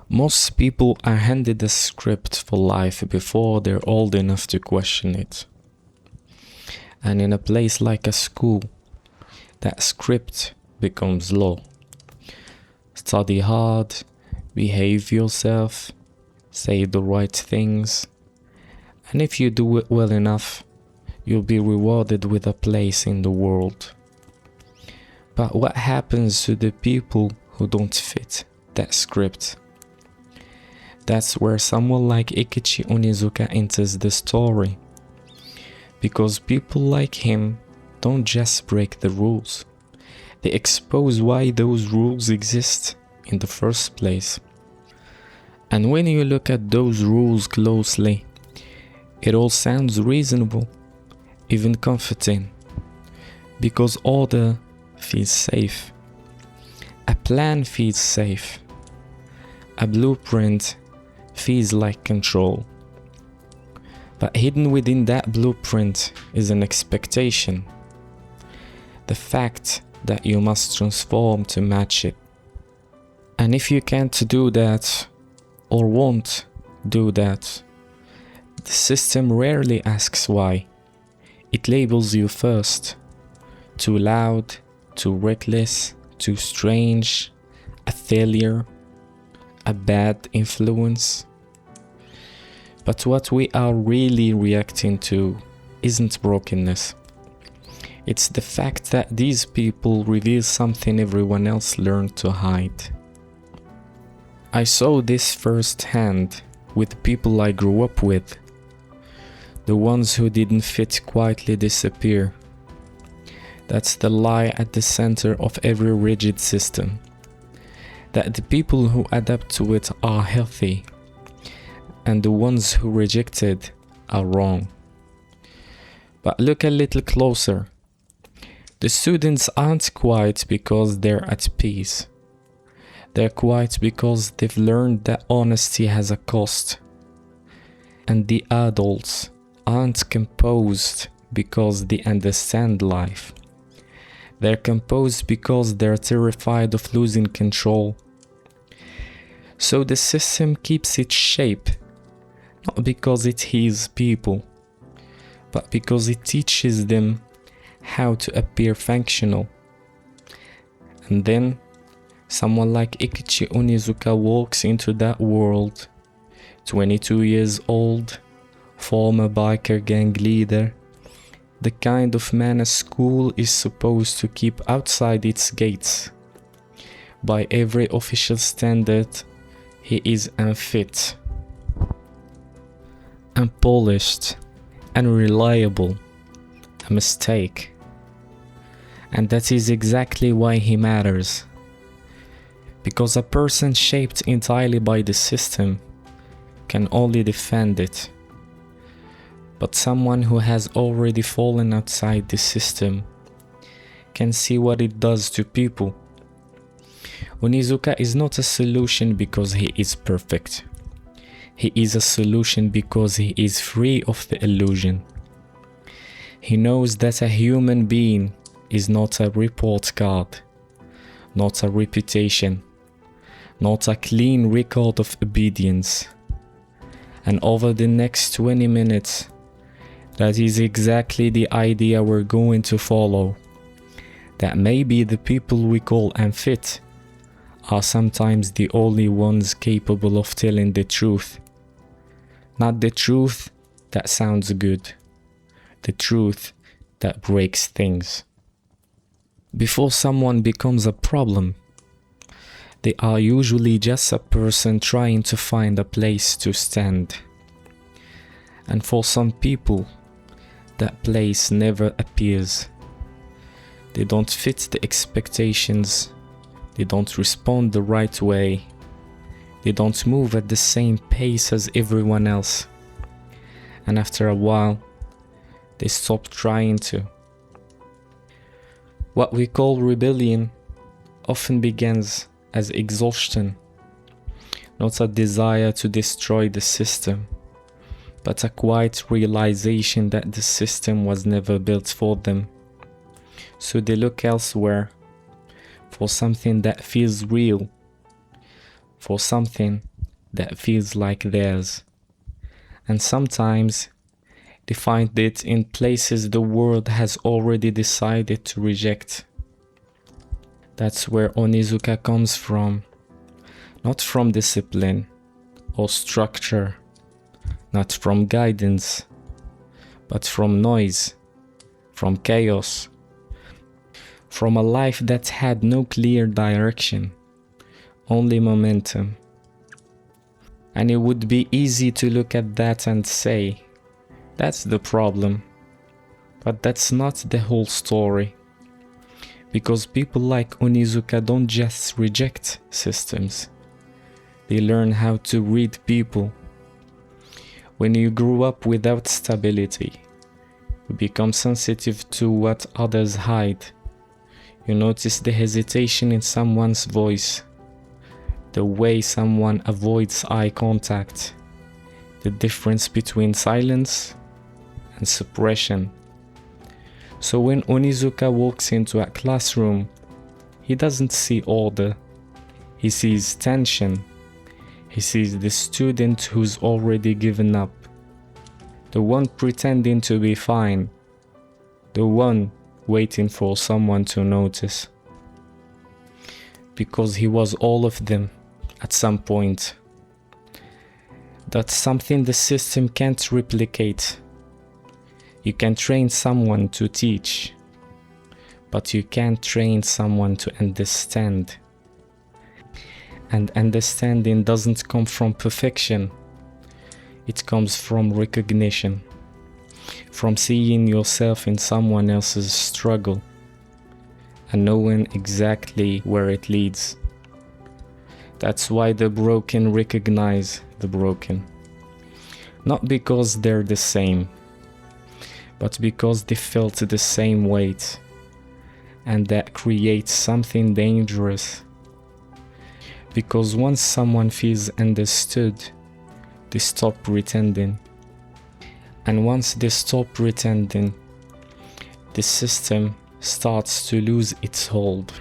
Most people are handed a script for life before they're old enough to question it. And in a place like a school, that script becomes law. Study hard, behave yourself, say the right things, and if you do it well enough, you'll be rewarded with a place in the world. But what happens to the people who don't fit that script? That's where someone like Great Onizuka enters the story. Because people like him don't just break the rules. They expose why those rules exist in the first place. And when you look at those rules closely, it all sounds reasonable, even comforting. Because order feels safe. A plan feels safe. A blueprint feels like control. But hidden within that blueprint is an expectation. The fact that you must transform to match it. And if you can't do that, or won't do that, the system rarely asks why. It labels you first. Too loud, too reckless, too strange, a failure, a bad influence. But what we are really reacting to isn't brokenness. It's the fact that these people reveal something everyone else learned to hide. I saw this firsthand with people I grew up with. The ones who didn't fit quietly disappear. That's the lie at the center of every rigid system. That the people who adapt to it are healthy, and the ones who reject it are wrong. But look a little closer. The students aren't quiet because they're at peace. They're quiet because they've learned that honesty has a cost. And the adults aren't composed because they understand life. They're composed because they're terrified of losing control. So the system keeps its shape, not because it heals people, but because it teaches them how to appear functional. And then someone like Great Onizuka walks into that world, 22 years old, former biker gang leader, the kind of man a school is supposed to keep outside its gates. By every official standard, he is unfit, unpolished, unreliable, a mistake. And that is exactly why he matters. Because a person shaped entirely by the system can only defend it. But someone who has already fallen outside the system can see what it does to people. Onizuka is not a solution because he is perfect. He is a solution because he is free of the illusion. He knows that a human being is not a report card, not a reputation, not a clean record of obedience. And over the next 20 minutes, that is exactly the idea we're going to follow. That maybe the people we call unfit are sometimes the only ones capable of telling the truth. Not the truth that sounds good, the truth that breaks things. Before someone becomes a problem, they are usually just a person trying to find a place to stand. And for some people, that place never appears. They don't fit the expectations. They don't respond the right way. They don't move at the same pace as everyone else. And after a while, they stop trying to. What we call rebellion often begins as exhaustion, not a desire to destroy the system, but a quiet realization that the system was never built for them. So they look elsewhere for something that feels real, for something that feels like theirs. And sometimes they find it in places the world has already decided to reject. That's where Onizuka comes from. Not from discipline or structure, not from guidance, but from noise, from chaos, from a life that had no clear direction, only momentum. And it would be easy to look at that and say, that's the problem. But that's not the whole story. Because people like Onizuka don't just reject systems. They learn how to read people. When you grew up without stability, you become sensitive to what others hide. You notice the hesitation in someone's voice, the way someone avoids eye contact, the difference between silence and suppression. So when Onizuka walks into a classroom, he doesn't see order, he sees tension. He sees the student who's already given up, the one pretending to be fine, the one waiting for someone to notice. Because he was all of them at some point. That's something the system can't replicate. You can train someone to teach, but you can't train someone to understand. And understanding doesn't come from perfection. It comes from recognition, from seeing yourself in someone else's struggle and knowing exactly where it leads. That's why the broken recognize the broken. Not because they're the same, but because they felt the same weight, and that creates something dangerous. Because once someone feels understood, they stop pretending. And once they stop pretending, the system starts to lose its hold.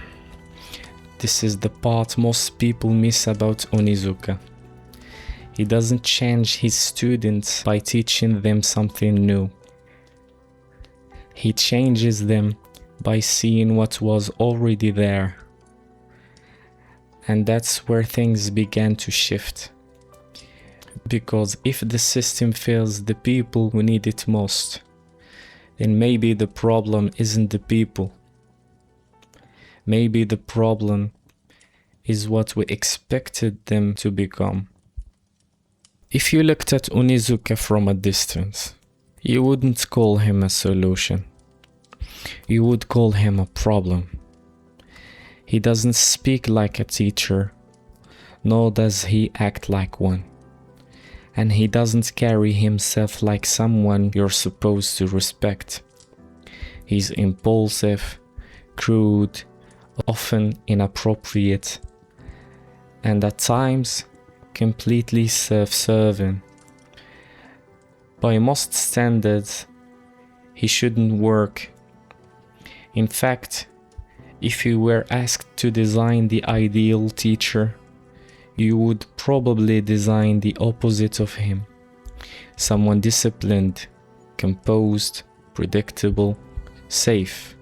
This is the part most people miss about Onizuka. He doesn't change his students by teaching them something new. He changes them by seeing what was already there. And that's where things began to shift. Because if the system fails the people who need it most, then maybe the problem isn't the people. Maybe the problem is what we expected them to become. If you looked at Onizuka from a distance, you wouldn't call him a solution. You would call him a problem. He doesn't speak like a teacher, nor does he act like one. And he doesn't carry himself like someone you're supposed to respect. He's impulsive, crude, often inappropriate, and at times completely self-serving. By most standards, he shouldn't work. In fact, if you were asked to design the ideal teacher, you would probably design the opposite of him. Someone disciplined, composed, predictable, safe.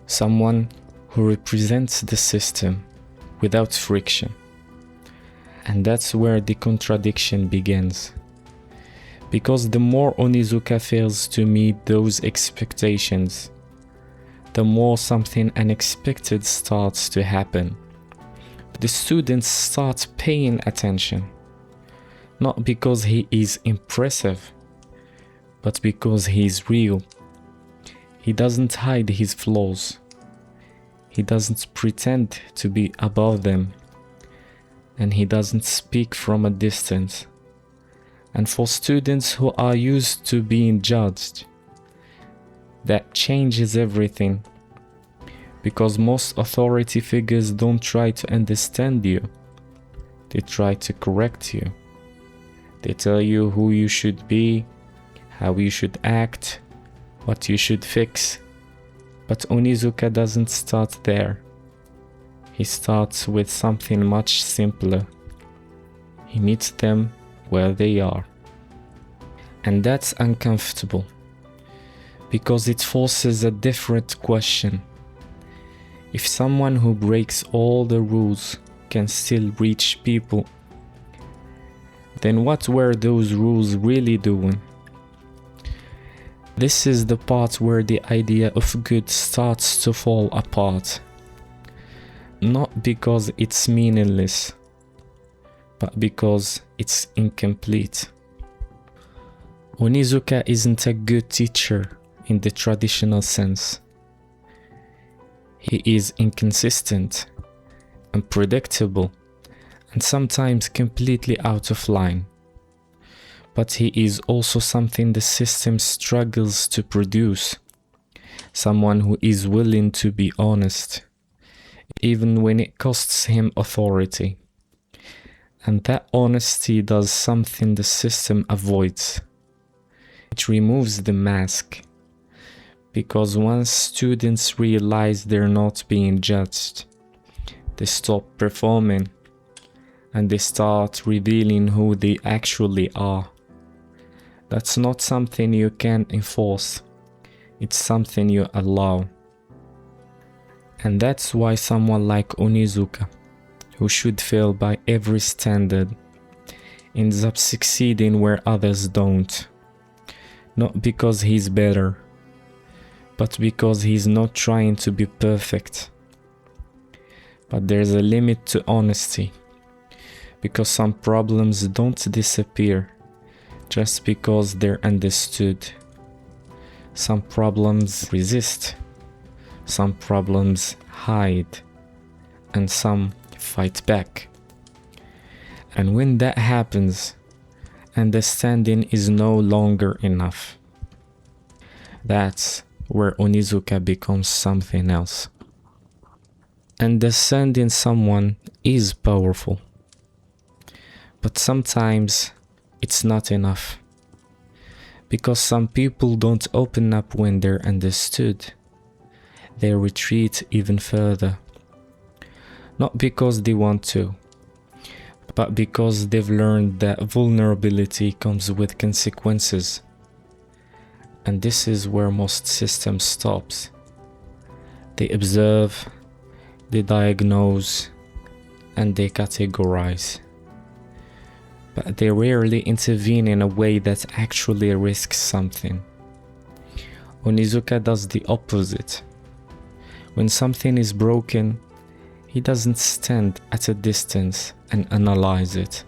Someone who represents the system without friction. And that's where the contradiction begins. Because the more Onizuka fails to meet those expectations, the more something unexpected starts to happen. The students start paying attention, not because he is impressive, but because he is real. He doesn't hide his flaws. He doesn't pretend to be above them. And he doesn't speak from a distance. And for students who are used to being judged, that changes everything. Because most authority figures don't try to understand you. They try to correct you. They tell you who you should be, how you should act, what you should fix. But Onizuka doesn't start there. He starts with something much simpler. He meets them where they are. And that's uncomfortable, because it forces a different question. If someone who breaks all the rules can still reach people, then what were those rules really doing? This is the part where the idea of good starts to fall apart. Not because it's meaningless, but because it's incomplete. Onizuka isn't a good teacher in the traditional sense. He is inconsistent, unpredictable, and sometimes completely out of line. But he is also something the system struggles to produce. Someone who is willing to be honest, even when it costs him authority. And that honesty does something the system avoids. It removes the mask. Because once students realize they're not being judged, they stop performing and they start revealing who they actually are. That's not something you can enforce, it's something you allow. And that's why someone like Onizuka, who should fail by every standard, ends up succeeding where others don't. Not because he's better, but because he's not trying to be perfect. But there's a limit to honesty, because some problems don't disappear just because they're understood. Some problems resist, some problems hide, and some fight back. And when that happens, understanding is no longer enough. That's where Onizuka becomes something else. Understanding someone is powerful, but sometimes it's not enough, because some people don't open up when they're understood. They retreat even further, not because they want to, but because they've learned that vulnerability comes with consequences. And this is where most systems stops. They observe, they diagnose, and they categorize. But they rarely intervene in a way that actually risks something. Onizuka does the opposite. When something is broken, he doesn't stand at a distance and analyze it.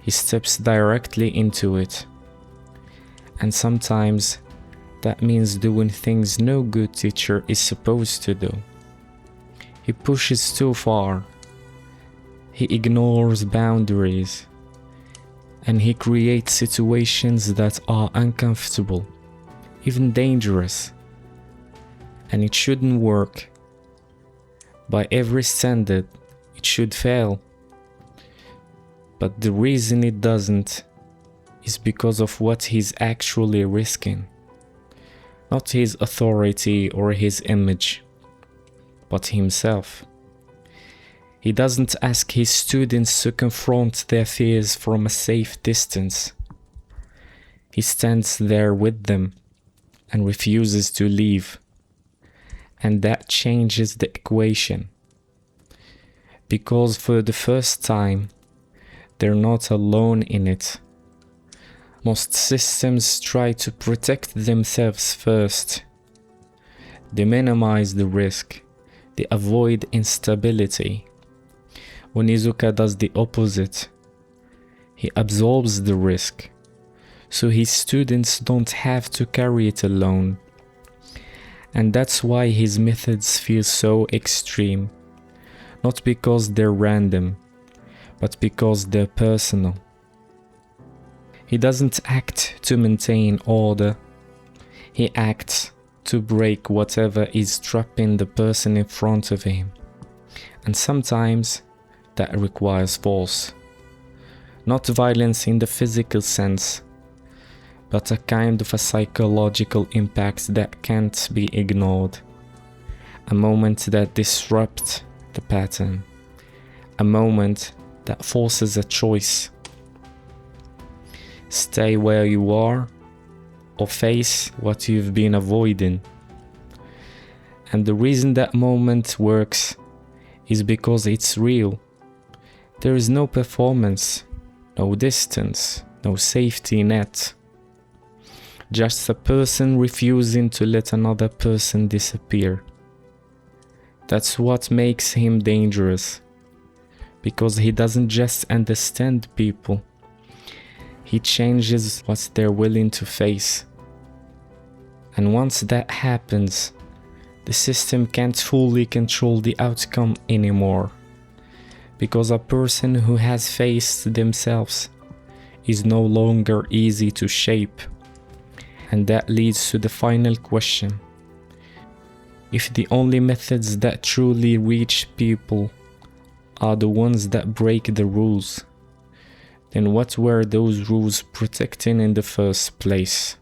He steps directly into it. And sometimes that means doing things no good teacher is supposed to do. He pushes too far. He ignores boundaries. And he creates situations that are uncomfortable, even dangerous. And it shouldn't work. By every standard, it should fail. But the reason it doesn't is because of what he's actually risking. Not his authority or his image, but himself. He doesn't ask his students to confront their fears from a safe distance. He stands there with them and refuses to leave. And that changes the equation. Because for the first time, they're not alone in it. Most systems try to protect themselves first. They minimize the risk. They avoid instability. Onizuka does the opposite. He absorbs the risk, so his students don't have to carry it alone. And that's why his methods feel so extreme. Not because they're random, but because they're personal. He doesn't act to maintain order. He acts to break whatever is trapping the person in front of him. And sometimes that requires force. Not violence in the physical sense, but a kind of a psychological impact that can't be ignored. A moment that disrupts the pattern. A moment that forces a choice. Stay where you are or face what you've been avoiding. And the reason that moment works is because it's real. There is no performance, no distance, no safety net. Just a person refusing to let another person disappear. That's what makes him dangerous, because he doesn't just understand people, he changes what they're willing to face. And once that happens, the system can't fully control the outcome anymore, because a person who has faced themselves is no longer easy to shape. And that leads to the final question. If the only methods that truly reach people are the ones that break the rules, then what were those rules protecting in the first place?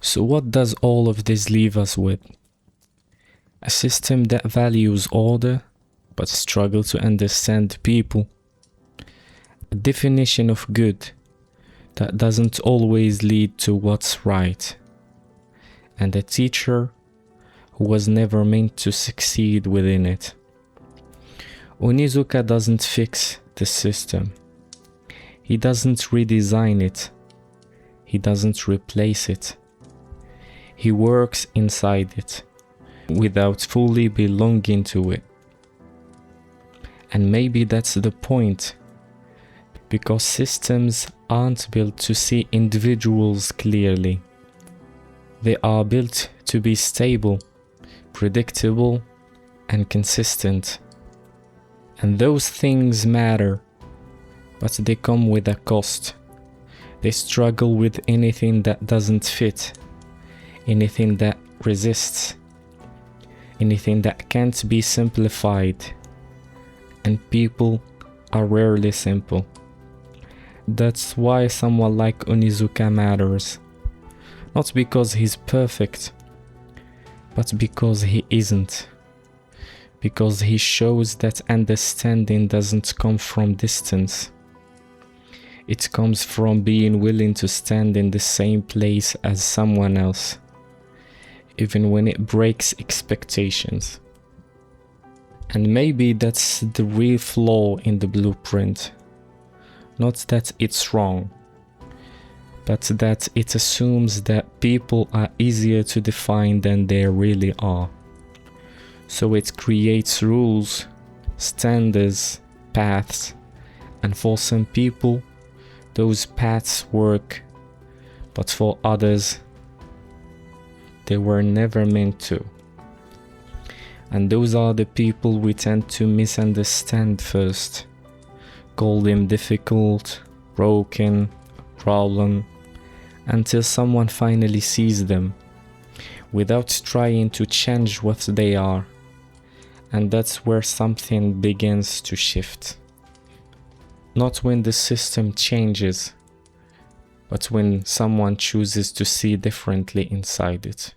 So what does all of this leave us with? A system that values order but struggles to understand people. A definition of good that doesn't always lead to what's right. And a teacher who was never meant to succeed within it. Onizuka doesn't fix the system. He doesn't redesign it. He doesn't replace it. He works inside it, without fully belonging to it. And maybe that's the point, because systems aren't built to see individuals clearly. They are built to be stable, predictable, and consistent. And those things matter, but they come with a cost. They struggle with anything that doesn't fit, anything that resists, anything that can't be simplified. And people are rarely simple. That's why someone like Onizuka matters. Not because he's perfect, but because he isn't. Because he shows that understanding doesn't come from distance. It comes from being willing to stand in the same place as someone else, even when it breaks expectations. And maybe that's the real flaw in the blueprint. Not that it's wrong, but that it assumes that people are easier to define than they really are. So it creates rules, standards, paths, and for some people, those paths work, but for others, they were never meant to. And those are the people we tend to misunderstand first, call them difficult, broken, problem, until someone finally sees them, without trying to change what they are. And that's where something begins to shift. Not when the system changes, but when someone chooses to see differently inside it.